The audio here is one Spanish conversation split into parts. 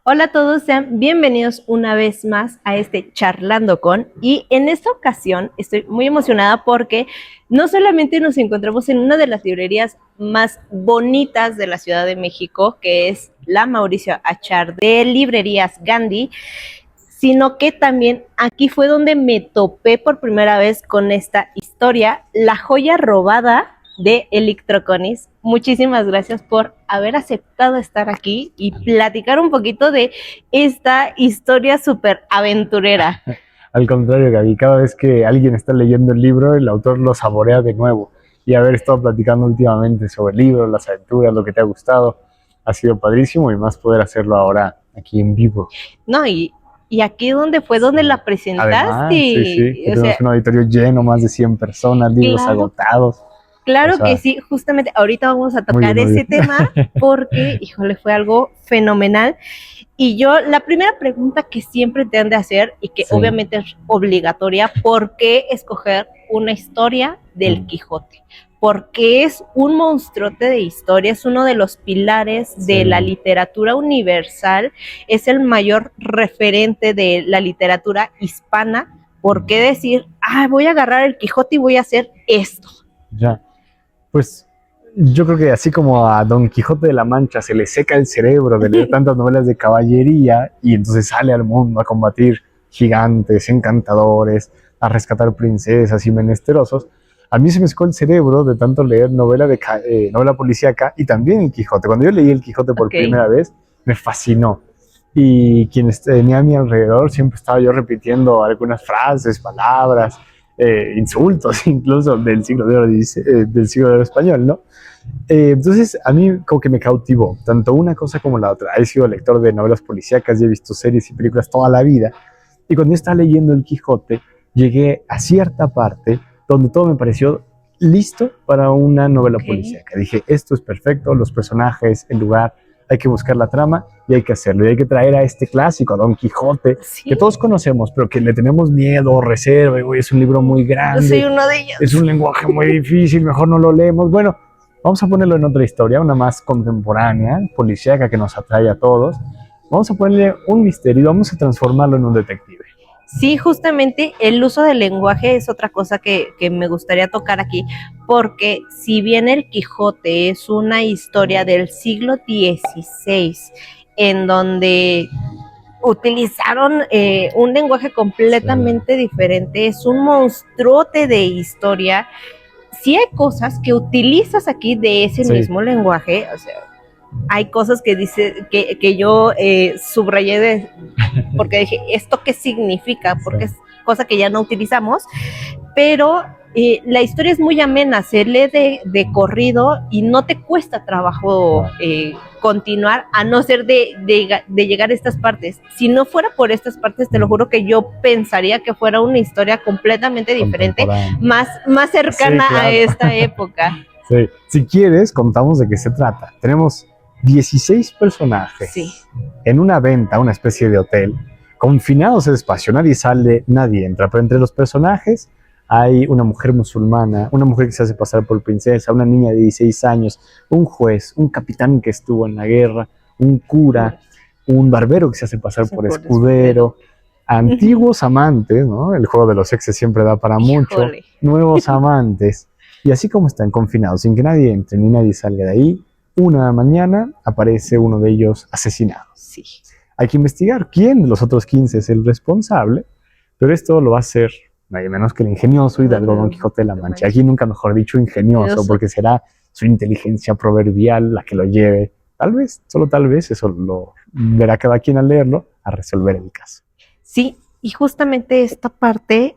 Hola a todos, sean bienvenidos una vez más a este Charlando con, y en esta ocasión estoy muy emocionada porque no solamente nos encontramos en una de las librerías más bonitas de la Ciudad de México, que es la Mauricio Achar de Librerías Gandhi, sino que también aquí fue donde me topé por primera vez con esta historia, La joya robada de Electroconis. Muchísimas gracias por haber aceptado estar aquí y platicar un poquito de esta historia súper aventurera. Al contrario, Gaby, cada vez que alguien está leyendo el libro, el autor lo saborea de nuevo. Y haber estado platicando últimamente sobre el libro, las aventuras, lo que te ha gustado, ha sido padrísimo y más poder hacerlo ahora aquí en vivo. No, y aquí donde fue donde la Además, sí, sí, que presentaste, o tenemos sea, un auditorio lleno, más de 100 personas, libros claro. agotados. O Claro que sea, sí, justamente ahorita vamos a muy tocar bien, muy ese bien. tema porque, híjole, fue algo fenomenal. Y yo, la primera pregunta que siempre te han de hacer y que Sí. obviamente es obligatoria, ¿por qué escoger una historia del Mm, Quijote? Porque es un monstruote de historia, es uno de los pilares de la sí. literatura universal, es el mayor referente de la literatura hispana. ¿Por qué decir, voy a agarrar el Quijote y voy a hacer esto? Ya. Pues yo creo que así como a Don Quijote de la Mancha se le seca el cerebro de leer tantas novelas de caballería y entonces sale al mundo a combatir gigantes, encantadores, a rescatar princesas y menesterosos, a mí se me secó el cerebro de tanto leer novela policíaca y también el Quijote. Cuando yo leí el Quijote por Ok. primera vez, me fascinó. Y quienes tenía a mi alrededor siempre estaba yo repitiendo algunas frases, palabras, insultos incluso del siglo de oro español, ¿no? Entonces a mí como que me cautivó, tanto una cosa como la otra. He sido lector de novelas policíacas y he visto series y películas toda la vida. Y cuando yo estaba leyendo El Quijote, llegué a cierta parte donde todo me pareció listo para una novela Ok. policíaca. Dije, esto es perfecto, los personajes, el lugar, hay que buscar la trama y hay que hacerlo. Y hay que traer a este clásico, a Don Quijote, que Sí, todos conocemos, pero que le tenemos miedo, reserva, y, es un libro muy yo soy grande, uno de es ellos. un lenguaje muy difícil, mejor no lo leemos. Bueno, vamos a ponerlo en otra historia, una más contemporánea, policíaca, que nos atrae a todos. Vamos a ponerle un misterio y vamos a transformarlo en un detective. Sí, justamente el uso del lenguaje es otra cosa que me gustaría tocar aquí, porque si bien el Quijote es una historia del siglo XVI, en donde utilizaron un lenguaje Sí, completamente diferente, es un monstruote de historia. Sí hay cosas que utilizas aquí de ese sí, mismo lenguaje, o sea, hay cosas que dice que yo subrayé porque dije, ¿esto qué significa? sí. Porque es cosa que ya no utilizamos, pero la historia es muy amena, se lee de corrido y no te cuesta trabajo No, continuar a no ser de llegar a estas partes. Si no fuera por estas partes, te lo juro que yo pensaría que fuera una historia completamente diferente, contemporáneo. más Sí, cercana a claro. esta época. Sí. Si quieres, contamos de qué se trata. Tenemos 16 Sí, personajes en una venta, una especie de hotel, confinados en espacio. Nadie sale, nadie entra. Pero entre los personajes hay una mujer musulmana, una mujer que se hace pasar por princesa, una niña de 16 años, un juez, un capitán que estuvo en la guerra, un cura, un barbero que se hace pasar por escudero, antiguos amantes, ¿no? El juego de los exes siempre da para mucho, Híjole. nuevos amantes. Y así como están confinados, sin que nadie entre ni nadie salga de ahí, una mañana aparece uno de ellos asesinado. Sí. Hay que investigar quién de los otros 15 es el responsable, pero esto lo va a hacer nadie menos que el ingenioso Hidalgo Don Quijote de la Mancha. Aquí nunca mejor dicho ingenioso, porque será su inteligencia proverbial la que lo lleve, tal vez, solo tal vez, eso lo verá cada quien al leerlo, a resolver el caso. Sí, y justamente esta parte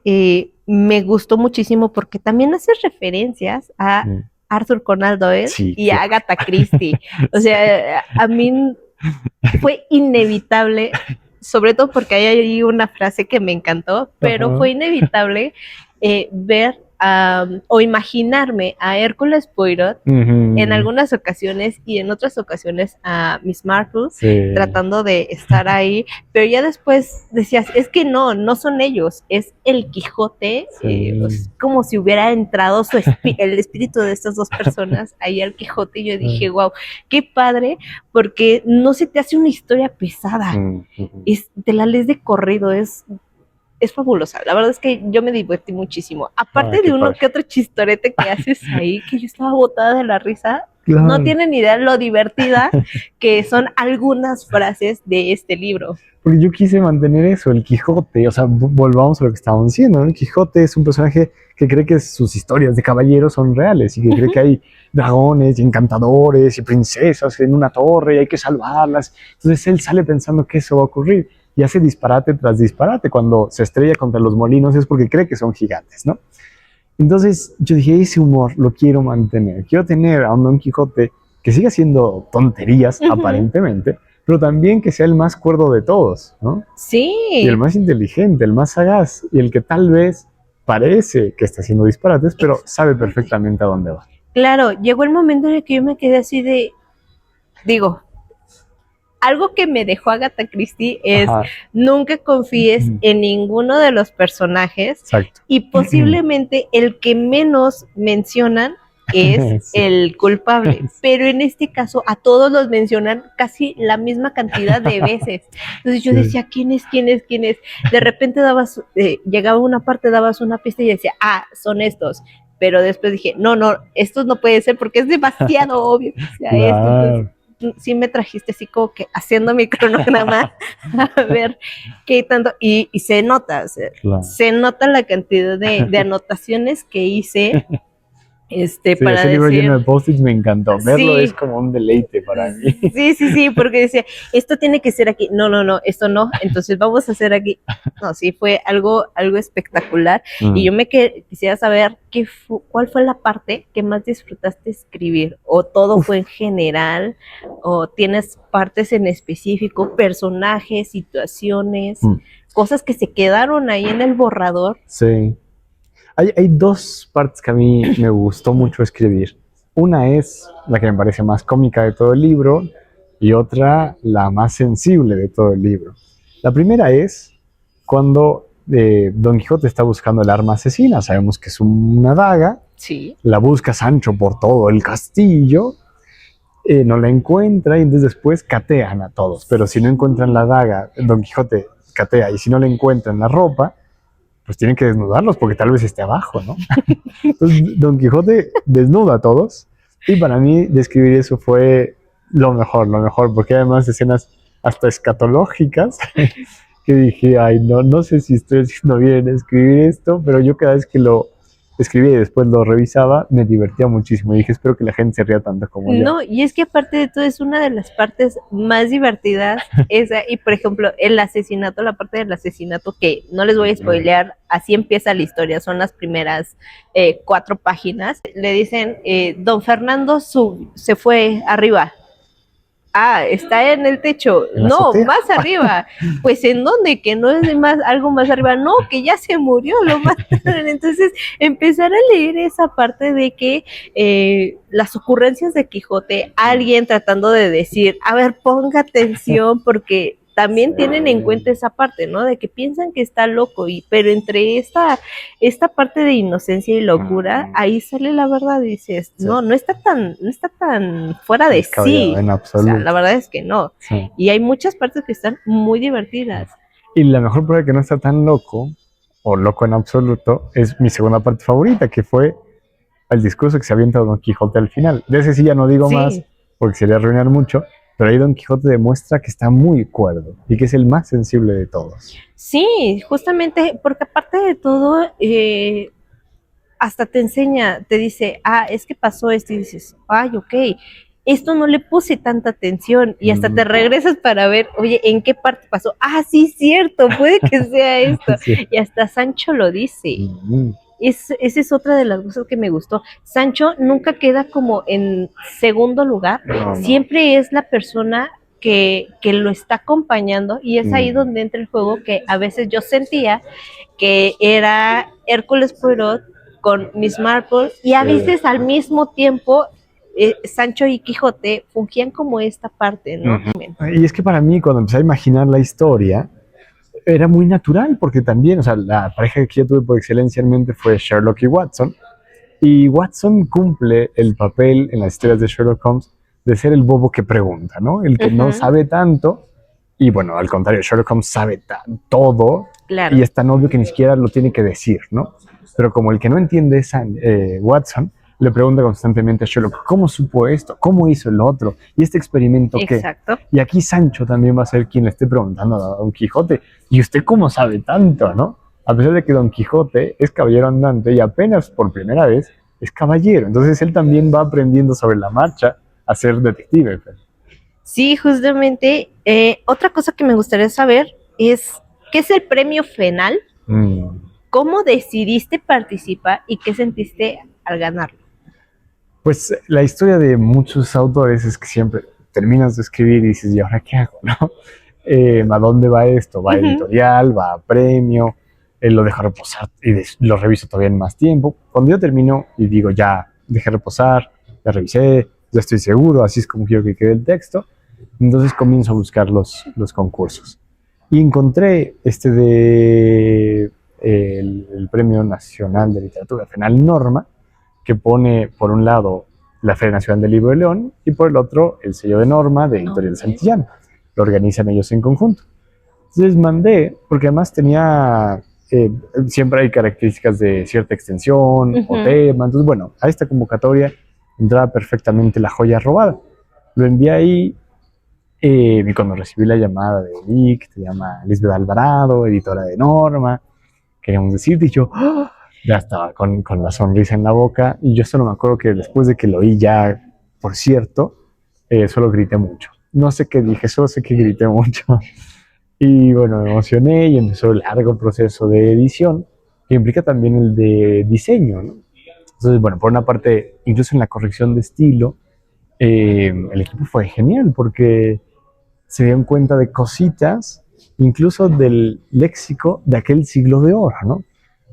me gustó muchísimo porque también hace referencias a Mm. Arthur Conan Doyle Sí, y a claro. Agatha Christie. O sea, a mí fue inevitable, sobre todo porque hay ahí una frase que me encantó, pero Ajá. fue inevitable ver o imaginarme a Hércules Poirot en algunas ocasiones y en otras ocasiones a Miss Marple, Sí. tratando de estar ahí, pero ya después decías, es que no son ellos, es el Quijote, Sí. es como si hubiera entrado el espíritu de estas dos personas ahí al Quijote, y yo dije, wow, qué padre, porque no se te hace una historia pesada, te la lees de corrido, es fabulosa. La verdad es que yo me divertí muchísimo. Aparte de uno que otro chistorete que haces ahí, que yo estaba botada de la risa. Claro. No tienen idea lo divertida que son algunas frases de este libro. Porque yo quise mantener eso, el Quijote, o sea, volvamos a lo que estábamos diciendo, ¿no? El Quijote es un personaje que cree que sus historias de caballeros son reales y que cree que hay dragones y encantadores y princesas en una torre y hay que salvarlas. Entonces él sale pensando que eso va a ocurrir y hace disparate tras disparate. Cuando se estrella contra los molinos es porque cree que son gigantes, ¿no? Entonces yo dije, ese humor lo quiero mantener. Quiero tener a un Don Quijote que siga haciendo tonterías, aparentemente, pero también que sea el más cuerdo de todos, ¿no? Sí. Y el más inteligente, el más sagaz, y el que tal vez parece que está haciendo disparates, pero sabe perfectamente a dónde va. Claro, llegó el momento en el que yo me quedé así de, digo, algo que me dejó Agatha Christie es nunca confíes en ninguno de los personajes. Exacto. Y posiblemente el que menos mencionan es sí. El culpable, pero en este caso a todos los mencionan casi la misma cantidad de veces. Entonces yo decía, ¿quién es? De repente llegaba una parte, dabas una pista y decía, son estos. Pero después dije, no, estos no puede ser porque es demasiado obvio que sea claro. Entonces sí me trajiste así como que haciendo mi cronograma a ver qué tanto, y se nota, claro. Se nota la cantidad de anotaciones que hice. Para ese libro lleno de post-its me encantó. Verlo es como un deleite para mí. Sí, porque decía, esto tiene que ser aquí. No, esto no. Entonces vamos a hacer aquí. No, sí, fue algo espectacular. Y yo quisiera saber cuál fue la parte que más disfrutaste escribir. O todo fue en general, o tienes partes en específico, personajes, situaciones, cosas que se quedaron ahí en el borrador. Sí. Hay dos partes que a mí me gustó mucho escribir. Una es la que me parece más cómica de todo el libro y otra la más sensible de todo el libro. La primera es cuando Don Quijote está buscando el arma asesina. Sabemos que es una daga. Sí. La busca Sancho por todo el castillo. No la encuentra y entonces después catean a todos. Pero si no encuentran la daga, Don Quijote catea. Y si no le encuentran la ropa, pues tienen que desnudarlos porque tal vez esté abajo, ¿no? Entonces Don Quijote desnuda a todos y para mí describir eso fue lo mejor, porque además escenas hasta escatológicas que dije, ay, no sé si estoy haciendo bien escribir esto, pero yo cada vez que lo escribía y después lo revisaba, me divertía muchísimo y dije, espero que la gente se ría tanto como yo. No, y es que aparte de todo es una de las partes más divertidas esa, y por ejemplo, la parte del asesinato, que no les voy a spoilear, así empieza la historia, son las primeras 4 páginas, le dicen, don Fernando se fue arriba. Está en el techo. No, más arriba. Pues ¿en dónde? Que no es de algo más arriba. No, que ya se murió, lo mataron. Entonces, empezar a leer esa parte de que las ocurrencias de Quijote, alguien tratando de decir, a ver, ponga atención, porque también tienen en cuenta esa parte, ¿no? De que piensan que está loco, pero entre esta parte de inocencia y locura, ahí sale la verdad y dices, no está tan fuera de sí. En absoluto. O sea, la verdad es que no. Sí. Y hay muchas partes que están muy divertidas. Y la mejor prueba de que no está tan loco, o loco en absoluto, es mi segunda parte favorita, que fue el discurso que se avienta Don Quijote al final. De ese sí ya no digo más, porque sería arruinar mucho, pero ahí Don Quijote demuestra que está muy cuerdo y que es el más sensible de todos. Sí, justamente, porque aparte de todo, hasta te enseña, te dice, es que pasó esto, y dices, ok, esto no le puse tanta atención, y hasta te regresas para ver, oye, ¿en qué parte pasó? Sí, cierto, puede que sea esto. Sí. Y hasta Sancho lo dice. Esa es otra de las cosas que me gustó. Sancho nunca queda como en segundo lugar, siempre es la persona que lo está acompañando, y es ahí donde entra el juego, que a veces yo sentía que era Hércules Poirot con Miss Marple, y a veces al mismo tiempo Sancho y Quijote fungían como esta parte, ¿no? Y es que para mí, cuando empecé a imaginar la historia, era muy natural, porque también, o sea, la pareja que yo tuve por excelencia en mente fue Sherlock y Watson, y Watson cumple el papel en las historias de Sherlock Holmes de ser el bobo que pregunta, ¿no? El que no sabe tanto, y bueno, al contrario, Sherlock Holmes sabe todo, Claro. y es tan obvio que ni siquiera lo tiene que decir, ¿no? Pero como el que no entiende es Watson, le pregunta constantemente a Sherlock, ¿cómo supo esto? ¿Cómo hizo el otro? ¿Y este experimento qué? Exacto. Y aquí Sancho también va a ser quien le esté preguntando a Don Quijote, ¿y usted cómo sabe tanto, no? A pesar de que Don Quijote es caballero andante y apenas por primera vez es caballero. Entonces él también va aprendiendo sobre la marcha a ser detective. Sí, justamente. Otra cosa que me gustaría saber es, ¿qué es el premio FENAL? ¿Cómo decidiste participar y qué sentiste al ganarlo? Pues la historia de muchos autores es que siempre terminas de escribir y dices, ¿y ahora qué hago? ¿No? ¿A dónde va esto? ¿Va a editorial? ¿Va a premio? Lo dejo reposar y lo reviso todavía en más tiempo. Cuando yo termino y digo, ya dejé reposar, ya revisé, ya estoy seguro, así es como quiero que quede el texto, entonces comienzo a buscar los concursos. Y encontré este de el Premio Nacional de Literatura FENAL Norma, que pone por un lado la Feria Nacional del Libro de León y por el otro el sello de Norma de Editorial Santillán. Lo organizan ellos en conjunto. Entonces mandé, porque además tenía, siempre hay características de cierta extensión o tema, entonces bueno, a esta convocatoria entraba perfectamente La Joya Robada. Lo envié ahí y cuando recibí la llamada de Vic, te llama Lisbeth Alvarado, editora de Norma, queríamos decirte, y yo ya estaba con la sonrisa en la boca, y yo solo me acuerdo que después de que lo oí ya, por cierto, solo grité mucho. No sé qué dije, solo sé que grité mucho. Y bueno, me emocioné y empezó el largo proceso de edición, que implica también el de diseño, ¿no? Entonces, bueno, por una parte, incluso en la corrección de estilo, el equipo fue genial porque se dieron cuenta de cositas, incluso del léxico de aquel siglo de oro, ¿no?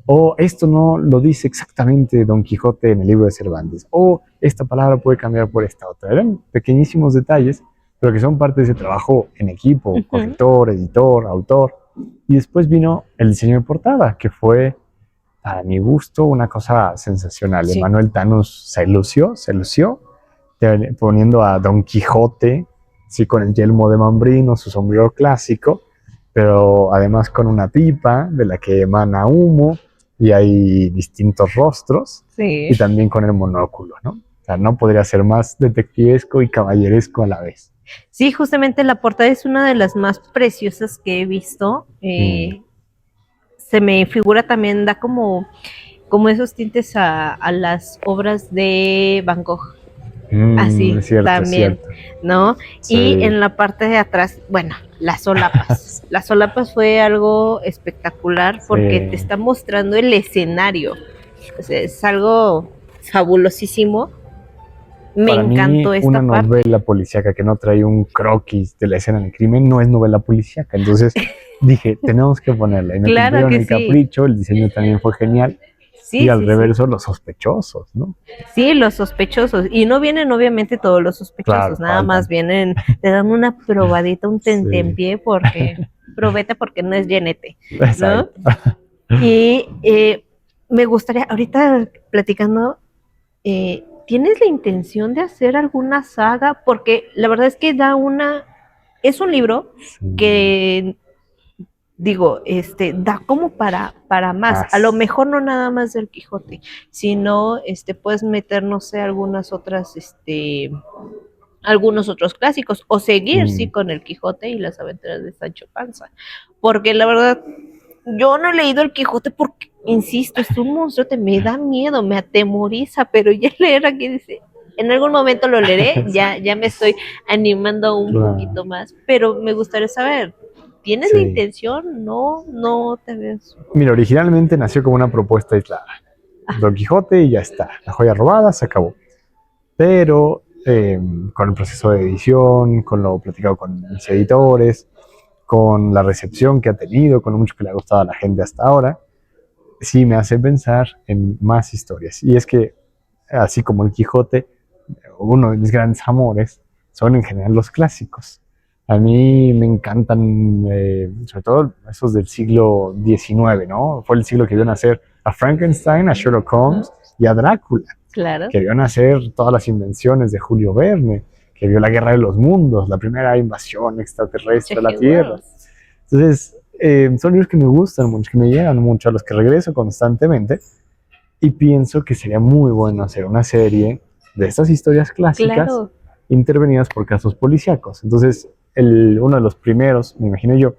O esto no lo dice exactamente Don Quijote en el libro de Cervantes, o esta palabra puede cambiar por esta otra. Eran pequeñísimos detalles, pero que son parte de ese trabajo en equipo, corrector, editor, autor. Y después vino el diseño de portada, que fue, para mi gusto, una cosa sensacional. Sí. Emanuel Thanos se lució, poniendo a Don Quijote, sí, con el yelmo de Mambrino, su sombrero clásico, pero además con una pipa de la que emana humo, y hay distintos rostros, sí, y también con el monóculo, ¿no? O sea, no podría ser más detectivesco y caballeresco a la vez. Sí, justamente la portada es una de las más preciosas que he visto. Se me figura también, da como esos tintes a las obras de Van Gogh. Así, cierto, también, cierto, ¿no? Sí. Y en la parte de atrás, bueno, las solapas. Las solapas fue algo espectacular porque sí, te está mostrando el escenario. O sea, es algo fabulosísimo. Me Para encantó mí, esta una parte. novela policíaca que no trae un croquis de la escena del crimen no es novela policíaca. Entonces dije, tenemos que ponerla. Y me Claro cumplieron que el sí. capricho, el diseño también fue genial. Sí, y al sí, reverso, sí, los sospechosos, ¿no? Sí, los sospechosos. Y no vienen obviamente todos los sospechosos, Claro, nada faltan. más vienen, te dan una probadita, un tentempié, Sí. porque probeta porque no es llenete, ¿no? Exacto. Y me gustaría, ahorita platicando, ¿tienes la intención de hacer alguna saga? Porque la verdad es que es un libro Sí. que digo, da como para más. A lo mejor no nada más del Quijote, sino puedes meter, no sé, algunas otras, algunos otros clásicos, o seguir, sí, con el Quijote y las aventuras de Sancho Panza. Porque la verdad, yo no he leído el Quijote porque, insisto, es un monstruo, me da miedo, me atemoriza, pero ya leer aquí dice, en algún momento lo leeré, ya me estoy animando un poquito más, pero me gustaría saber, ¿tienes la intención? No te ves. Mira, originalmente nació como una propuesta aislada. Don Quijote y ya está. La joya robada se acabó. Pero con el proceso de edición, con lo platicado con mis editores, con la recepción que ha tenido, con lo mucho que le ha gustado a la gente hasta ahora, sí me hace pensar en más historias. Y es que, así como el Quijote, uno de mis grandes amores son en general los clásicos. A mí me encantan, sobre todo esos del siglo XIX, ¿no? Fue el siglo que vio nacer a Frankenstein, a Sherlock Holmes y a Drácula, Claro, que vio nacer todas las invenciones de Julio Verne, que vio la Guerra de los Mundos, la primera invasión extraterrestre a la H.G. Tierra. Wells. Entonces, son libros que me gustan mucho, que me llegan mucho, a los que regreso constantemente y pienso que sería muy bueno hacer una serie de estas historias clásicas Claro, intervenidas por casos policíacos. Entonces, uno de los primeros, me imagino yo,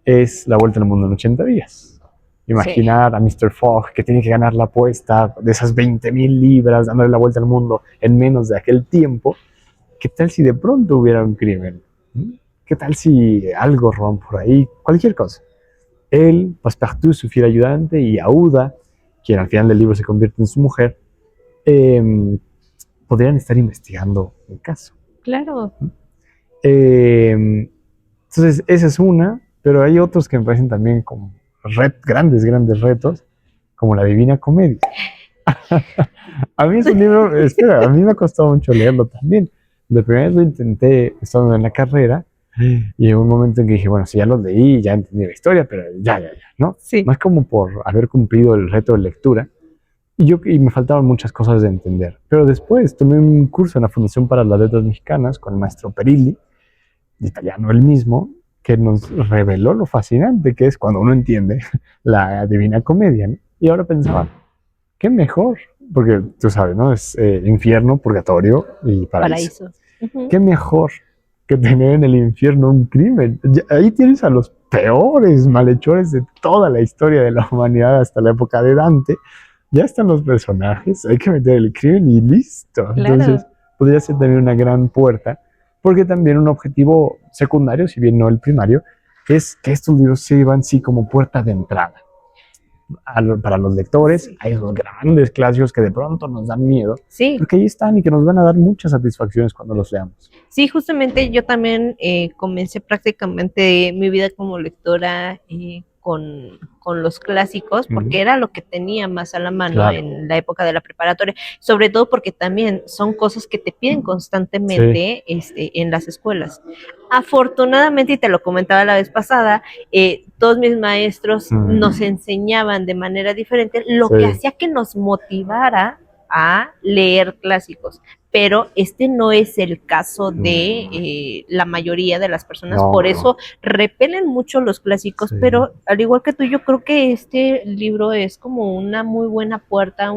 es La Vuelta al Mundo en 80 días. sí, Imaginar a Mr. Fogg que tiene que ganar la apuesta de esas 20,000 libras, dándole la vuelta al mundo en menos de aquel tiempo. ¿Qué tal si de pronto hubiera un crimen? ¿Qué tal si algo roban por ahí? Cualquier cosa. Él, Passepartout, su fiel ayudante, y Aouda, quien al final del libro se convierte en su mujer, eh, podrían estar investigando el caso. claro. Entonces, esa es una, pero hay otros que me parecen también como grandes, grandes retos, como la Divina Comedia. A mí es un libro, espera, a mí me ha costado mucho leerlo también. De primera vez lo intenté estando en la carrera y en un momento en que dije, bueno, si ya lo leí, ya entendí la historia, pero ya, ¿no? Sí, Más como por haber cumplido el reto de lectura. Y me faltaban muchas cosas de entender. Pero después tomé un curso en la Fundación para las Letras Mexicanas con el maestro Perilli, italiano él mismo, que nos reveló lo fascinante que es cuando uno entiende la Divina Comedia, ¿no? Y ahora pensaba, qué mejor, porque tú sabes, ¿no? Es infierno, purgatorio y paraíso. paraíso. Ujú. Qué mejor que tener en el infierno un crimen. Ahí tienes a los peores malhechores de toda la historia de la humanidad hasta la época de Dante. Ya están los personajes, hay que meter el crimen y listo. Claro. Entonces, podría ser también una gran puerta, porque también un objetivo secundario, si bien no el primario, es que estos libros sirvan sí como puerta de entrada para los lectores. Hay esos grandes clásicos que de pronto nos dan miedo, Sí, porque ahí están y que nos van a dar muchas satisfacciones cuando los leamos. sí, justamente yo también comencé prácticamente mi vida como lectora con los clásicos, porque era lo que tenía más a la mano Claro, en la época de la preparatoria, sobre todo porque también son cosas que te piden sí. constantemente en las escuelas. Afortunadamente, y te lo comentaba la vez pasada, todos mis maestros nos enseñaban de manera diferente, lo que Sí. hacía que nos motivara a leer clásicos, pero este no es el caso de la mayoría de las personas, No, por no. eso repelen mucho los clásicos, Sí. pero al igual que tú, yo creo que este libro es como una muy buena puerta,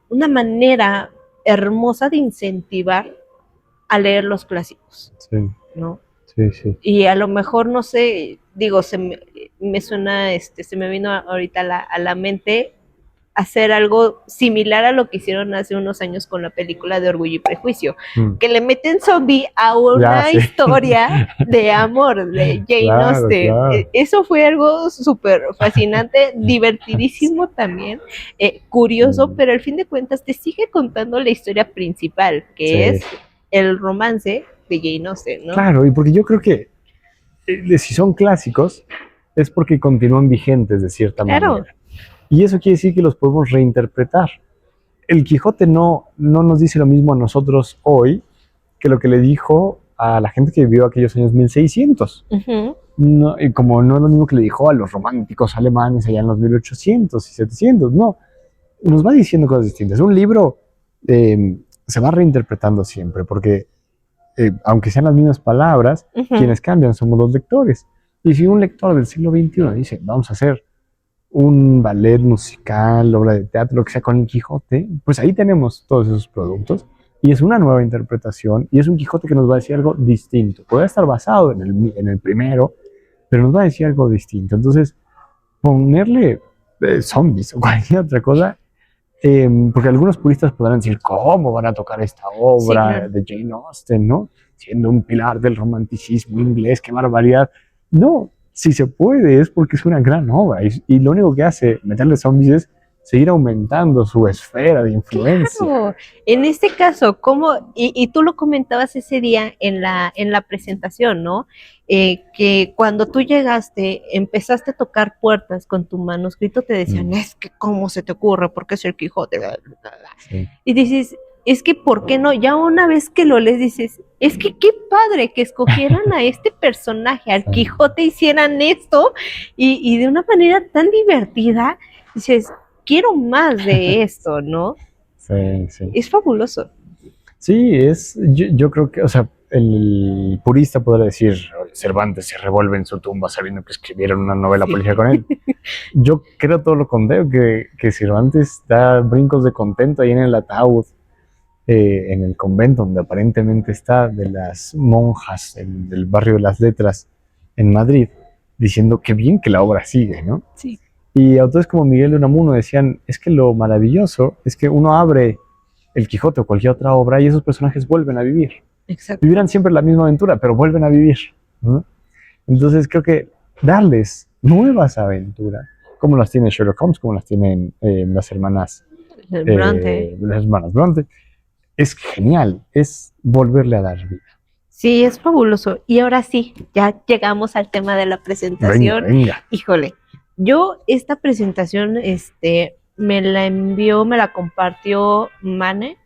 una manera hermosa de incentivar a leer los clásicos, Sí, ¿no? sí, sí. Y a lo mejor, no sé, digo, me suena, se me vino ahorita a la mente hacer algo similar a lo que hicieron hace unos años con la película de Orgullo y Prejuicio, que le meten zombie a Ya, una sí. historia de amor de Jane Claro, Austen. claro. Eso fue algo súper fascinante, divertidísimo también, curioso, pero al fin de cuentas te sigue contando la historia principal, que Sí. es el romance de Jane Austen, ¿no? Claro, y porque yo creo que si son clásicos es porque continúan vigentes de cierta Claro. manera. Y eso quiere decir que los podemos reinterpretar. El Quijote no nos dice lo mismo a nosotros hoy que lo que le dijo a la gente que vivió aquellos años 1600. Uh-huh. No, y como no es lo mismo que le dijo a los románticos alemanes allá en los 1800 y 700, no. Nos va diciendo cosas distintas. Un libro se va reinterpretando siempre, porque aunque sean las mismas palabras, quienes cambian somos los lectores. Y si un lector del siglo XXI dice, vamos a hacer un ballet musical, obra de teatro, lo que sea con el Quijote, pues ahí tenemos todos esos productos y es una nueva interpretación y es un Quijote que nos va a decir algo distinto. Puede estar basado en el primero, pero nos va a decir algo distinto. Entonces, ponerle zombies o cualquier otra cosa, porque algunos puristas podrán decir, ¿cómo van a tocar esta Sí, obra claro. de Jane Austen, ¿no? Siendo un pilar del romanticismo inglés, qué barbaridad. No, si se puede es porque es una gran obra y lo único que hace meterle zombies es seguir aumentando su esfera de influencia. Claro, en este caso, ¿cómo? Y tú lo comentabas ese día en la presentación, ¿no? Que cuando tú llegaste, empezaste a tocar puertas con tu manuscrito, te decían, es que ¿cómo se te ocurre? ¿Por qué es el Quijote? Sí. Y dices, es que ¿por qué no? Ya una vez que lo lees, dices, es que qué padre que escogieran a este personaje, al Quijote, hicieran esto, y de una manera tan divertida, dices, quiero más de esto, ¿no? Sí, sí. Es fabuloso. Sí, yo creo que, o sea, el purista podrá decir, Cervantes se revuelve en su tumba sabiendo que escribieron una novela policial con él. Yo creo todo lo contrario, que Cervantes da brincos de contento ahí en el ataúd, en el convento donde aparentemente está, de las monjas del barrio de las Letras en Madrid, diciendo que bien que la obra sigue, ¿no? Sí. Y autores como Miguel de Unamuno decían, es que lo maravilloso es que uno abre el Quijote o cualquier otra obra y esos personajes vuelven a vivir. Exacto. Vivirán siempre la misma aventura, pero vuelven a vivir, ¿no? Entonces creo que darles nuevas aventuras, como las tiene Sherlock Holmes, como las tienen las hermanas Bronte, es genial, es volverle a dar vida. Sí, es fabuloso. Y ahora sí, ya llegamos al tema de la presentación. Venga. Híjole, yo esta presentación, me la envió, me la compartió Manuel,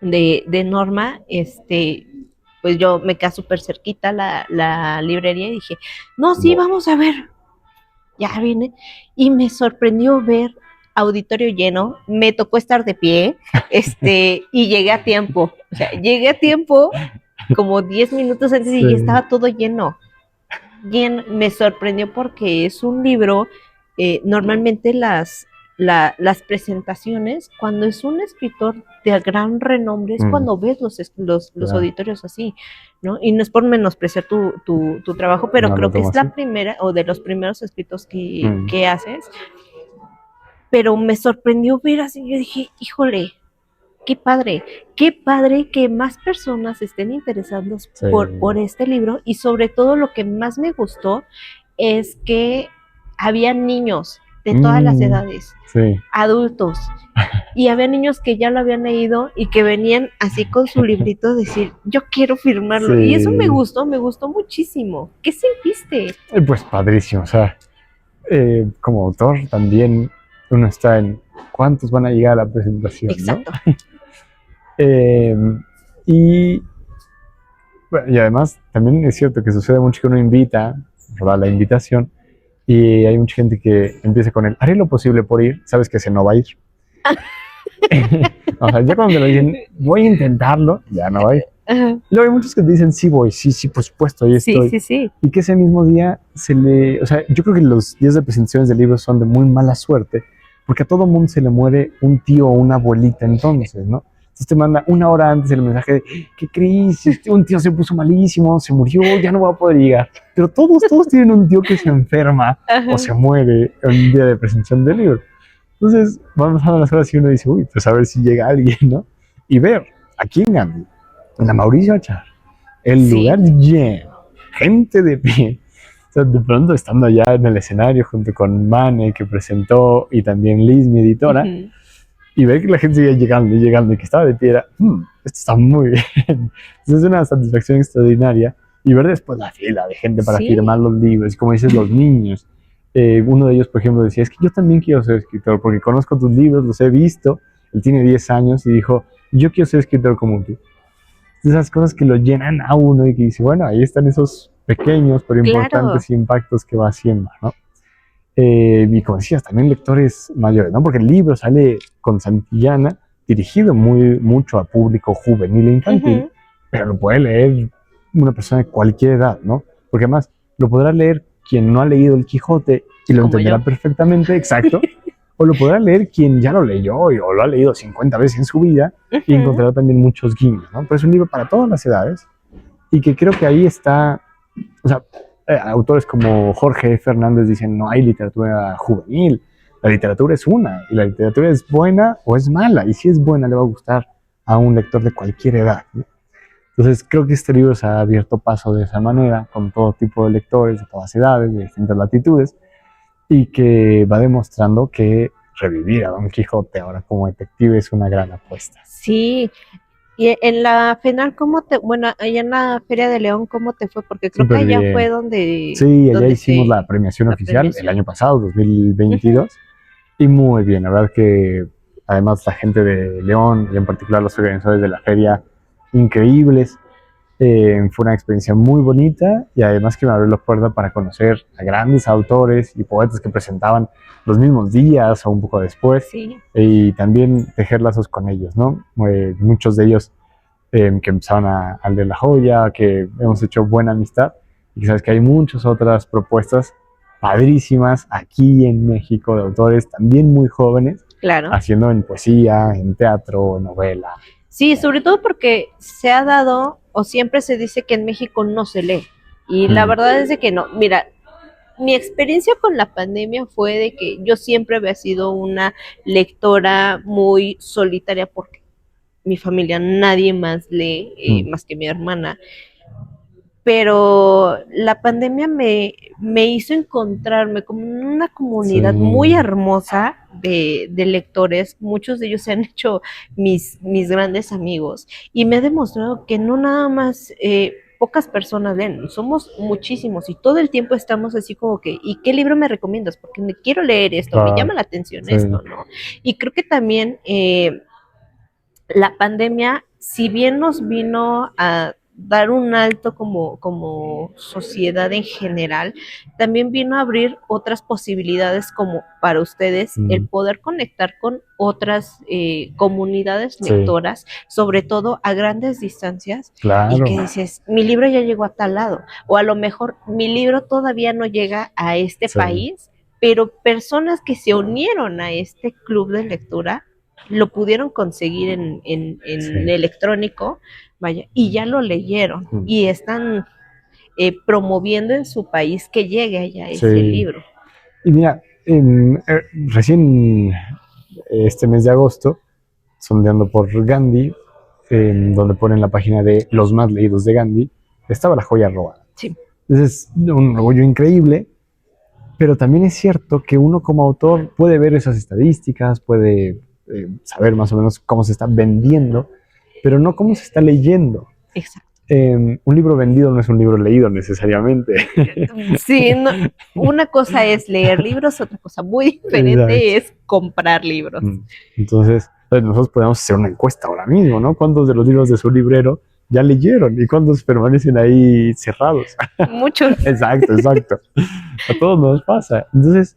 de Norma, pues yo me quedé súper cerquita la librería y dije, no, sí, vamos a ver. Ya vine y me sorprendió ver auditorio lleno, me tocó estar de pie, y llegué a tiempo, o sea, llegué a tiempo como 10 minutos antes y ya estaba todo lleno. Me sorprendió porque es un libro, normalmente las presentaciones, cuando es un escritor de gran renombre, es cuando ves los auditorios así, ¿no? Y no es por menospreciar tu trabajo, pero creo que es la primera o de los primeros escritos que haces. Pero me sorprendió ver así, yo dije, híjole, qué padre que más personas estén interesadas por este libro, y sobre todo lo que más me gustó es que había niños de todas las edades, adultos, y había niños que ya lo habían leído y que venían así con su librito a decir, yo quiero firmarlo, y eso me gustó muchísimo. ¿Qué sentiste? Pues padrísimo, o sea, como autor también uno está en cuántos van a llegar a la presentación, exacto, ¿no? Y además también es cierto que sucede mucho que uno invita, roba la invitación, y hay mucha gente que empieza con el haré lo posible por ir, sabes que ese no va a ir. O sea, ya cuando le dicen voy a intentarlo, ya no va a ir. Luego hay muchos que dicen sí voy, sí, por supuesto, ahí estoy. Sí. Y que ese mismo día o sea, yo creo que los días de presentaciones de libros son de muy mala suerte, porque a todo mundo se le muere un tío o una abuelita entonces, ¿no? Entonces te manda una hora antes el mensaje de, ¿qué crisis? Un tío se puso malísimo, se murió, ya no va a poder llegar. Pero todos tienen un tío que se enferma o se muere en un día de presentación del libro. Entonces, vamos a las horas y uno dice, uy, pues a ver si llega alguien, ¿no? Y ver, aquí en Gandhi, en la Mauricio Achar, el lugar lleno, gente de pie. O sea, de pronto estando allá en el escenario junto con Mane, que presentó, y también Liz, mi editora, y ver que la gente sigue llegando y que estaba de pie, era, esto está muy bien. Entonces es una satisfacción extraordinaria. Y ver después la fila de gente para firmar los libros, y como dices, los niños. Uno de ellos, por ejemplo, decía, es que yo también quiero ser escritor, porque conozco tus libros, los he visto. Él tiene 10 años y dijo, yo quiero ser escritor como tú. Esas cosas que lo llenan a uno y que dice, bueno, ahí están esos pequeños pero importantes impactos que va haciendo, ¿no? Y como decías, también lectores mayores, ¿no? Porque el libro sale con Santillana, dirigido mucho a público juvenil e infantil, pero lo puede leer una persona de cualquier edad, ¿no? Porque además lo podrá leer quien no ha leído el Quijote y lo entenderá perfectamente, exacto, o lo podrá leer quien ya lo leyó o lo ha leído 50 veces en su vida y encontrará también muchos guiños, ¿no? Pero es un libro para todas las edades y que creo que ahí está, o sea, autores como Jorge Fernández dicen, no hay literatura juvenil, la literatura es una, y la literatura es buena o es mala, y si es buena le va a gustar a un lector de cualquier edad, ¿no? Entonces creo que este libro se ha abierto paso de esa manera, con todo tipo de lectores, de todas edades, de distintas latitudes, y que va demostrando que revivir a Don Quijote ahora como detective es una gran apuesta. Sí, y en la final, bueno, allá en la Feria de León, ¿cómo te fue? Porque creo que Súper allá fue bien. donde, Sí, allá donde hicimos la se, premiación la oficial el premiación. año pasado, Ujú. 2022, y muy bien. La verdad que además la gente de León y en particular los organizadores de la feria, increíbles. Fue una experiencia muy bonita y además que me abrió la puerta para conocer a grandes autores y poetas que presentaban los mismos días o un poco después Sí, y también tejer lazos con ellos, ¿no? Muchos de ellos que empezaron a leer La Joya, que hemos hecho buena amistad y que sabes que hay muchas otras propuestas padrísimas aquí en México de autores también muy jóvenes claro. haciendo en poesía, en teatro, novela. Sí, sobre todo porque se ha dado, o siempre se dice que en México no se lee. Y la Mm, verdad es de que no. Mira, mi experiencia con la pandemia fue de que yo siempre había sido una lectora muy solitaria porque mi familia nadie más lee, mm, más que mi hermana. Pero la pandemia me hizo encontrarme como en una sí, comunidad muy hermosa de lectores. Muchos de ellos se han hecho mis grandes amigos y me ha demostrado que no nada más pocas personas leen, somos muchísimos y todo el tiempo estamos así como que, ¿y qué libro me recomiendas? Porque me quiero leer esto, me llama claro, la atención sí. esto, ¿no? Y creo que también la pandemia, si bien nos vino a dar un alto como sociedad en general, también vino a abrir otras posibilidades como para ustedes el Mm, poder conectar con otras comunidades sí, lectoras, sobre todo a grandes distancias, y que claro, dices, mi libro ya llegó a tal lado, o a lo mejor mi libro todavía no llega a este sí, país, pero personas que se unieron a este club de lectura lo pudieron conseguir en sí. electrónico, vaya, y ya lo leyeron Mm, y están promoviendo en su país que llegue allá ese sí. libro. Y mira, recién este mes de agosto, sondeando por Gandhi, donde ponen la página de los más leídos de Gandhi, estaba La Joya Robada. Sí, Entonces, un orgullo increíble, pero también es cierto que uno como autor puede ver esas estadísticas, puede saber más o menos cómo se está vendiendo, pero no cómo se está leyendo. exacto. Un libro vendido no es un libro leído necesariamente. Sí, no, una cosa es leer libros, otra cosa muy Exacto. diferente es comprar libros. Mm. Entonces, pues, nosotros podemos hacer una encuesta ahora mismo, ¿no? ¿Cuántos de los libros de su librero ya leyeron y cuántos permanecen ahí cerrados? Muchos. Exacto, exacto. A todos nos pasa. Entonces,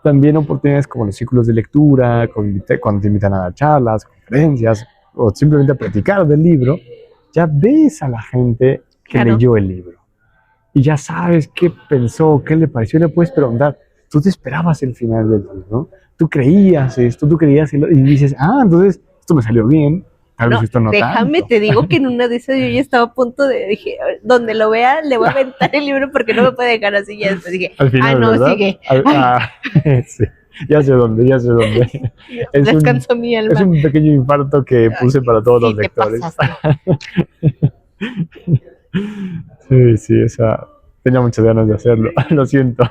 también oportunidades como los círculos de lectura, cuando te invitan a dar charlas, conferencias o simplemente a platicar del libro, ya ves a la gente que Claro. leyó el libro y ya sabes qué pensó, qué le pareció, le puedes preguntar. Tú te esperabas el final del libro, ¿no? Tú creías esto, tú creías y dices, ah, entonces esto me salió bien, tal vez No, esto no déjame, tanto. te digo que en una de esas yo ya estaba a punto de, dije, donde lo vea, le voy a aventar el libro porque no me puede dejar así. Ya después dije, Al ah, final, no, ¿verdad? sigue. Ay, Sí, ya sé dónde, ya sé dónde. Es un, descansó mi es alma. un pequeño infarto que Ay, puse para todos sí, los te lectores. pasaste. Sí, sí, tenía muchas ganas de hacerlo, lo siento.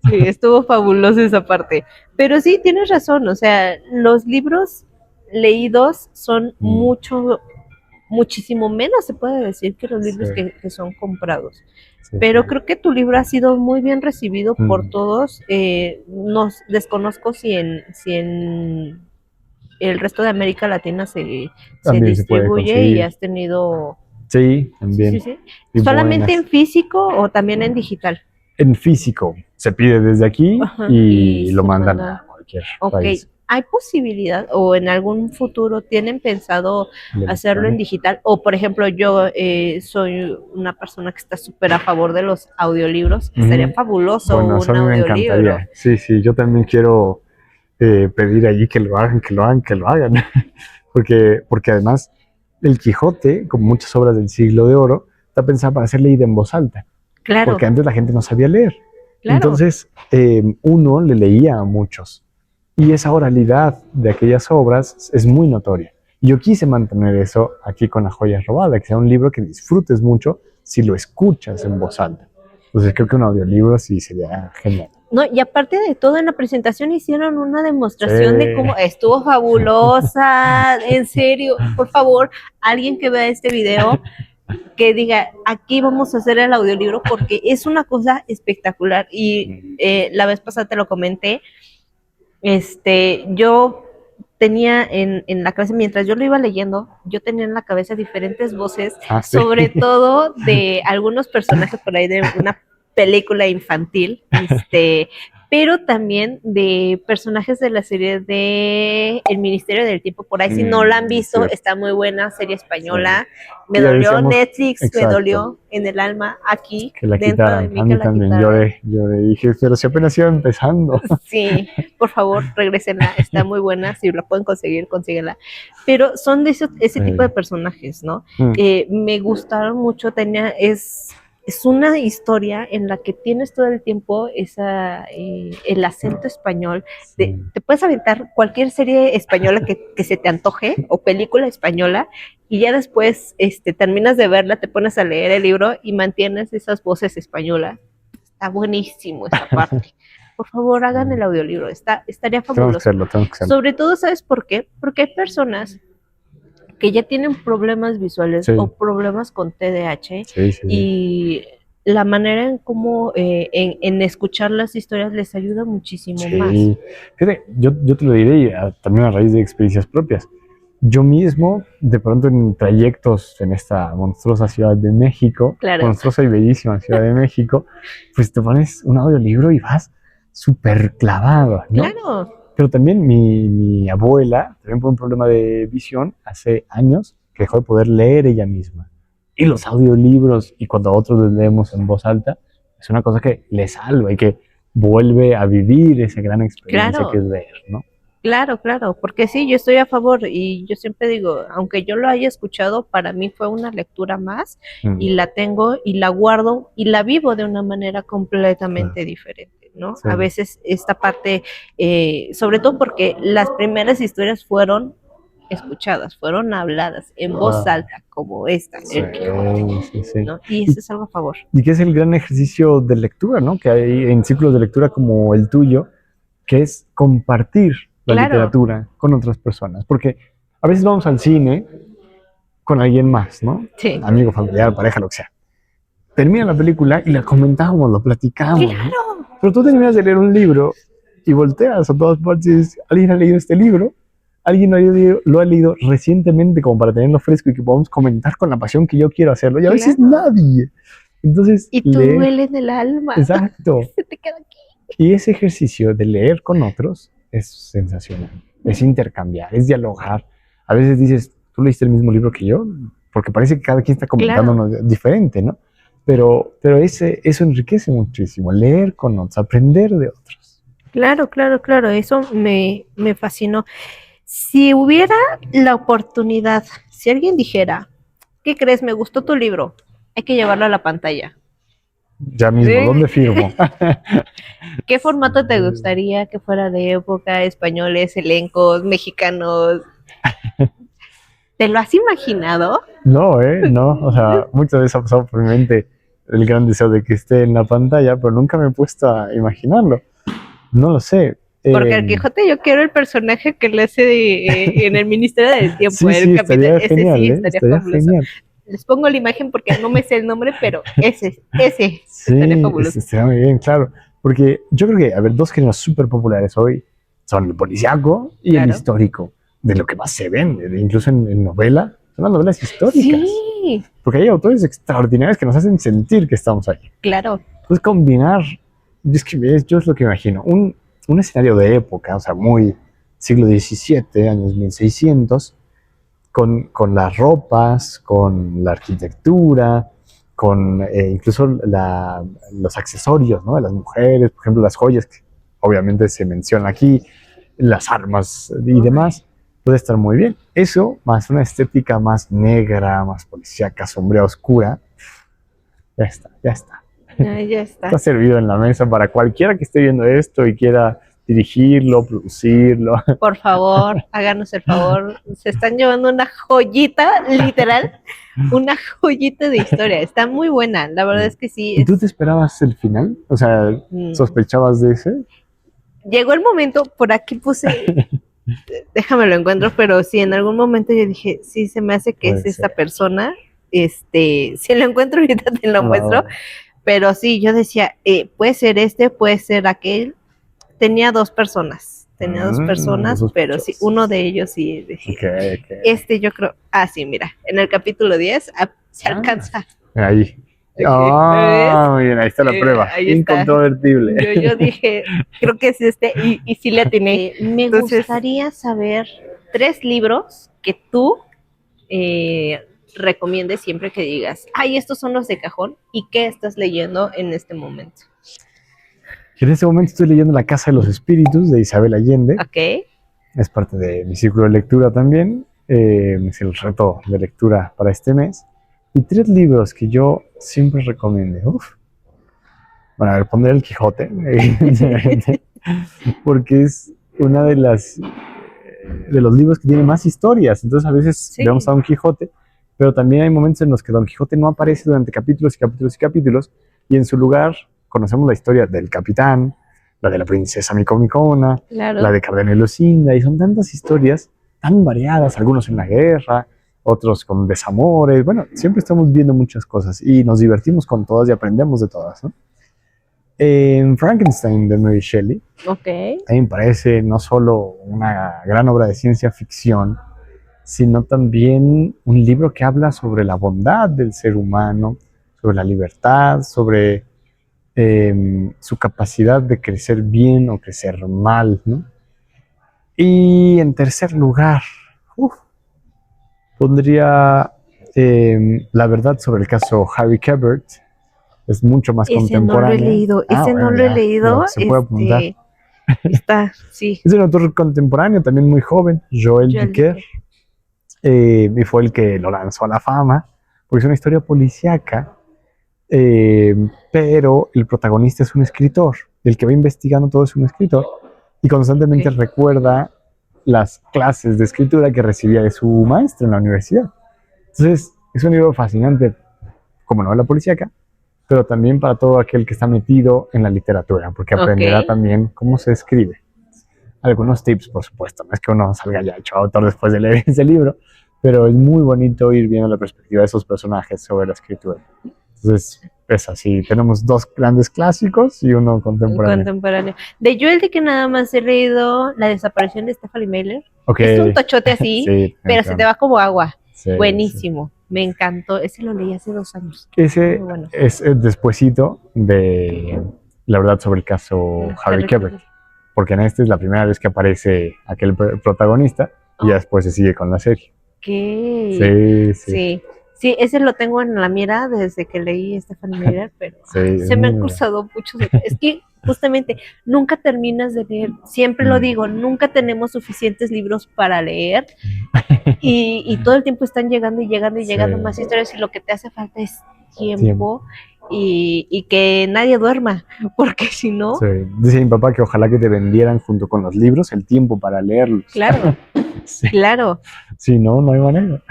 Sí, estuvo fabuloso esa parte. Pero sí, tienes razón, o sea, los libros leídos son Mm, muchísimo menos, se puede decir, que los sí, libros que son comprados. sí, sí. Pero creo que tu libro ha sido muy bien recibido por Mm, todos. Nos desconozco si en el resto de América Latina se también se puede distribuye y conseguir. has tenido, Sí, sí, sí, también. sí, Y solamente en buenas. físico o también en digital. En físico, se pide desde aquí Ajá, y y lo se mandan a manda. cualquier Ok, país ¿hay posibilidad o en algún futuro tienen pensado de hacerlo en electrónico. digital? O por ejemplo, yo soy una persona que está súper a favor de los audiolibros. Estaría Ujú. fabuloso Bueno, eso un a mí me audiolibro. encantaría. Sí, sí, yo también quiero pedir allí que lo hagan, que lo hagan, que lo hagan. Porque además el Quijote, como muchas obras del siglo de oro, está pensada para ser leída en voz alta, Claro, porque antes la gente no sabía leer. claro. Entonces, uno le leía a muchos y esa oralidad de aquellas obras es muy notoria. Y yo quise mantener eso aquí con La Joya Robada, que sea un libro que disfrutes mucho si lo escuchas en voz alta. Entonces creo que un audiolibro sí sería genial. No, y aparte de todo, en la presentación hicieron una demostración de Sí. cómo estuvo fabulosa, en serio, por favor, alguien que vea este video, que diga, aquí vamos a hacer el audiolibro porque es una cosa espectacular y la vez pasada te lo comenté, yo tenía en la cabeza, mientras yo lo iba leyendo, yo tenía en la cabeza diferentes voces, Ah, sí. sobre todo de algunos personajes por ahí de una película infantil, pero también de personajes de la serie de El Ministerio del Tiempo. Por ahí, si no la han visto, Cierto. está muy buena, serie española. Sí. Me Y ya dolió decíamos, Netflix, me exacto, dolió en el alma, aquí, que la dentro de quitaran. mí, A que mí la también quitaran. lloré, dije, pero si apenas iba empezando. Sí, por favor, regresenla, está muy buena, si la pueden conseguir, consíguenla. Pero son de ese tipo de personajes, ¿no? Mm, Me gustaron mucho, es una historia en la que tienes todo el tiempo el acento español. sí. Te puedes aventar cualquier serie española que se te antoje o película española y ya después terminas de verla, te pones a leer el libro y mantienes esas voces españolas. Está buenísimo esa parte. Por favor, hagan el audiolibro, estaría Tenemos que fabuloso. hacerlo, tenemos que hacerlo. Sobre todo, ¿sabes por qué? Porque hay personas que ya tienen problemas visuales Sí, o problemas con TDAH sí, sí, sí. y la manera en cómo en escuchar las historias les ayuda muchísimo más. Sí. Fíjate, yo te lo diré y, también a raíz de experiencias propias. Yo mismo, de pronto en trayectos en esta monstruosa Ciudad de México, Claro, monstruosa y bellísima Ciudad de México, pues te pones un audiolibro y vas súper clavado, ¿no? claro, Pero también mi abuela, también por un problema de visión, hace años que dejó de poder leer ella misma. Y los audiolibros, y cuando otros les leemos en voz alta, es una cosa que le salva y que vuelve a vivir esa gran experiencia que claro. es leer, ¿no? Claro, claro, porque sí, yo estoy a favor y yo siempre digo, aunque yo lo haya escuchado, para mí fue una lectura más y Mm, la tengo y la guardo y la vivo de una manera claro, completamente diferente, ¿no? sí. A veces esta parte, sobre todo porque las primeras historias fueron escuchadas, fueron habladas en voz Ah, alta, como esta, sí, El Quijote, sí, sí. ¿no? Y Y, eso es algo a favor. y que es el gran ejercicio de lectura, ¿no? Que hay en círculos de lectura como el tuyo, que es compartir la Claro, literatura con otras personas. Porque a veces vamos al cine con alguien más, ¿no? sí, Amigo, familiar, pareja, lo que sea. Termina la película y la comentamos, lo platicamos, ¿no? claro, Pero tú terminas de leer un libro y volteas a todas partes y dices, ¿alguien ha leído este libro? ¿Alguien lo ha leído recientemente como para tenerlo fresco y que podamos comentar con la pasión que yo quiero hacerlo? Y a veces claro. nadie. Entonces, Y tú leer, duele en el alma, exacto. se te queda aquí. Y ese ejercicio de leer con otros es sensacional. Es intercambiar, es dialogar. A veces dices, ¿tú leíste el mismo libro que yo? Porque parece que cada quien está comentando Claro, uno diferente, ¿no? Pero eso enriquece muchísimo, leer con otros, aprender de otros. claro, claro, claro, eso me fascinó. Si hubiera la oportunidad, si alguien dijera, ¿qué crees? Me gustó tu libro, hay que llevarlo a la pantalla. Ya mismo, ¿Sí? ¿dónde firmo? ¿Qué formato te gustaría que fuera de época, españoles, elencos, mexicanos? ¿Te lo has imaginado? No, no, o sea, muchas veces ha pasado por mi mente el gran deseo de que esté en la pantalla, pero nunca me he puesto a imaginarlo. No lo sé. Porque el Quijote yo quiero el personaje que le hace en el Ministerio del Tiempo, Sí, el sí, capitán, estaría ese sí genial, ¿eh? estaría Estaría fabuloso. genial. Les pongo la imagen porque no me sé el nombre, pero ese estaría Sí, fabuloso. estaría muy bien, claro. Porque yo creo que, a ver, dos géneros súper populares hoy son el policíaco y el Claro. histórico, de lo que más se vende, incluso en novela, son las novelas históricas. Sí, Porque hay autores extraordinarios que nos hacen sentir que estamos ahí. claro. Entonces, combinar, yo es lo que imagino, un escenario de época, o sea, muy siglo XVII, años 1600, con las ropas, con la arquitectura, con incluso los accesorios, ¿no? De las mujeres, por ejemplo, las joyas, que obviamente se menciona aquí, las armas y demás, puede estar muy bien. Eso, más una estética más negra, más policíaca, sombría, oscura, ya está, ya está. Ya Está está. servido en la mesa para cualquiera que esté viendo esto y quiera dirigirlo, producirlo. Por favor, háganos el favor. Se están llevando una joyita, literal, una joyita de historia. Está muy buena, la verdad es que sí. ¿Y tú te esperabas el final? O sea, ¿sospechabas de ese? Llegó el momento, por aquí puse, déjame lo encuentro, pero sí, en algún momento yo dije, sí, se me hace que Puede es esta ser. persona. Si lo encuentro ahorita te lo muestro. Pero sí, yo decía, puede ser este, puede ser aquel. Tenía dos personas, pero sí, uno de ellos sí dije, Okay. yo creo, sí, mira, en el capítulo 10 se alcanza. Ahí. ¿Ves? Muy bien, ahí está la prueba. Ahí está. Incontrovertible. Yo dije, creo que es y sí le atiné. Me gustaría saber 3 libros que tú recomiendes siempre que digas, ay, estos son los de cajón, y qué estás leyendo en este momento. En este momento estoy leyendo La Casa de los Espíritus de Isabel Allende. Ok. Es parte de mi círculo de lectura también. Es el reto de lectura para este mes. Y 3 libros que yo siempre recomiendo. Bueno, a ver, pondré El Quijote, evidentemente, porque es una de los libros que tiene más historias. Entonces a veces vemos a Don Quijote, pero también hay momentos en los que Don Quijote no aparece durante capítulos y capítulos y capítulos, y en su lugar conocemos la historia del capitán, la de la princesa Micomicona, la de Cardenio Lucinda, y son tantas historias tan variadas, algunos en la guerra, otros con desamores. Bueno, siempre estamos viendo muchas cosas y nos divertimos con todas y aprendemos de todas, ¿no? Frankenstein de Mary Shelley, a mí me parece no solo una gran obra de ciencia ficción, sino también un libro que habla sobre la bondad del ser humano, sobre la libertad, sobre su capacidad de crecer bien o crecer mal, ¿no? Y en tercer lugar, pondría La verdad sobre el caso Harry Quebert. Es mucho más contemporáneo. Ese no lo he leído. Se puede apuntar. Está, sí. Es un autor contemporáneo, también muy joven, Joel Dicker, y fue el que lo lanzó a la fama, porque es una historia policíaca, pero el protagonista es un escritor, el que va investigando todo es un escritor, y constantemente recuerda las clases de escritura que recibía de su maestro en la universidad. Entonces, es un libro fascinante como novela policíaca, pero también para todo aquel que está metido en la literatura, porque aprenderá también cómo se escribe. Algunos tips, por supuesto, no es que uno salga ya hecho autor después de leer ese libro, pero es muy bonito ir viendo la perspectiva de esos personajes sobre la escritura. Entonces, es así, tenemos 2 grandes clásicos y uno contemporáneo. De Joel Dicker nada más he leído La desaparición de Stephanie Meyer. Es un tochote así, sí, pero se te va como agua. Sí, buenísimo. Sí. Me encantó. Ese lo leí hace 2 años. Ese es el despuesito de La verdad sobre el caso Harry Quebert, porque en este es la primera vez que aparece aquel protagonista y ya después se sigue con la serie. Sí, ese lo tengo en la mira desde que leí Stephanie Meyer, pero se me han cruzado muchos. Es que justamente nunca terminas de leer. Siempre lo digo, nunca tenemos suficientes libros para leer y todo el tiempo están llegando y llegando y llegando más historias, y lo que te hace falta es tiempo. Y que nadie duerma, porque si no... Dice mi papá que ojalá que te vendieran junto con los libros el tiempo para leerlos. Claro, claro. Si no, no hay manera.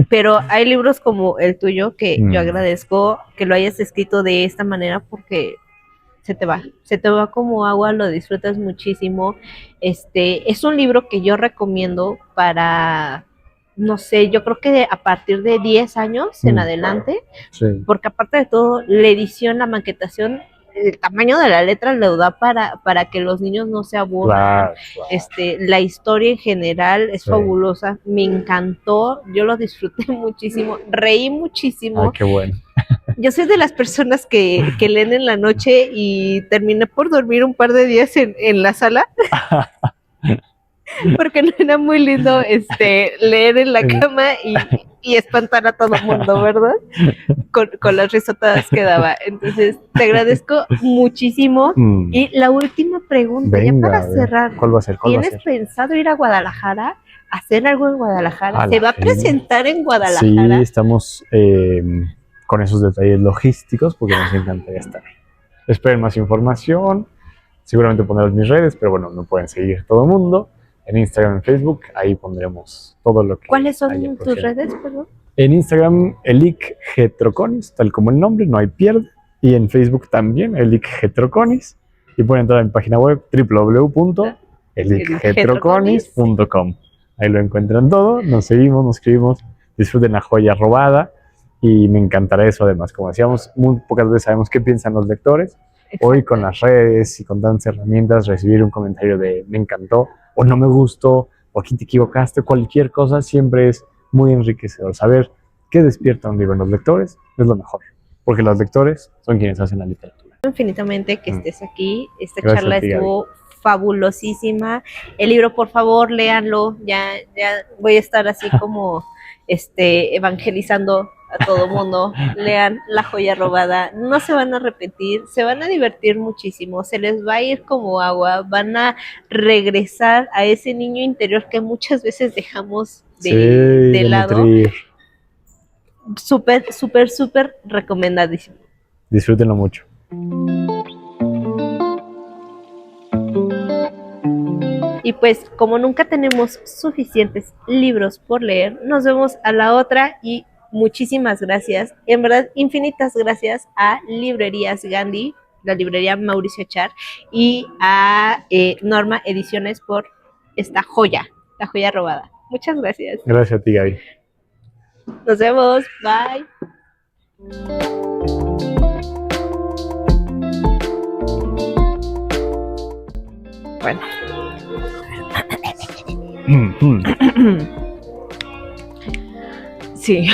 Pero hay libros como el tuyo que yo agradezco que lo hayas escrito de esta manera, porque se te va como agua, lo disfrutas muchísimo. Es un libro que yo recomiendo para... no sé, yo creo que a partir de 10 años en adelante, porque aparte de todo, la edición, la maquetación, el tamaño de la letra lo da para que los niños no se aburran. La historia en general es fabulosa, me encantó, yo lo disfruté muchísimo, reí muchísimo. Qué bueno. Yo soy de las personas que leen en la noche y terminé por dormir un par de días en la sala. Porque no era muy lindo leer en la cama y espantar a todo el mundo, ¿verdad? Con las risotadas que daba. Entonces, te agradezco muchísimo. Y la última pregunta, ya para cerrar. ¿Cuál va a ser? ¿Tienes pensado ir a Guadalajara? ¿Hacer algo en Guadalajara? ¿Se va a presentar en Guadalajara? Sí, estamos con esos detalles logísticos porque nos encantaría estar ahí. Esperen más información. Seguramente pondré mis redes, pero bueno, me pueden seguir todo el mundo. En Instagram, en Facebook, ahí pondremos todo lo que ¿Cuáles son haya tus próximo. redes, perdón? En Instagram, elicgetroconis, tal como el nombre, no hay pierde. Y en Facebook también, elicgetroconis. Y pueden entrar a mi página web www.elicgetroconis.com. Ahí lo encuentran todo, nos seguimos, nos escribimos, disfruten la joya robada. Y me encantará eso además, como decíamos, muy pocas veces sabemos qué piensan los lectores. Hoy con las redes y con tantas herramientas, recibir un comentario de me encantó o no me gustó o aquí te equivocaste, cualquier cosa siempre es muy enriquecedor. Saber qué despierta un libro en los lectores es lo mejor, porque los lectores son quienes hacen la literatura. Infinitamente que estés aquí. Esta Gracias charla a ti, estuvo fabulosísima. El libro, por favor, léanlo. Ya voy a estar así como evangelizando a todo mundo. Lean La joya robada. No se van a arrepentir, se van a divertir muchísimo, se les va a ir como agua, van a regresar a ese niño interior que muchas veces dejamos de lado. Nutrir. Súper, súper, súper recomendadísimo. Disfrútenlo mucho. Y pues como nunca tenemos suficientes libros por leer, nos vemos a la otra y muchísimas gracias, en verdad infinitas gracias a Librerías Gandhi, la librería Mauricio Char y a Norma Ediciones por esta joya, la joya robada. Muchas gracias. Gracias a ti, Gaby. Nos vemos, bye. Bueno. Sí.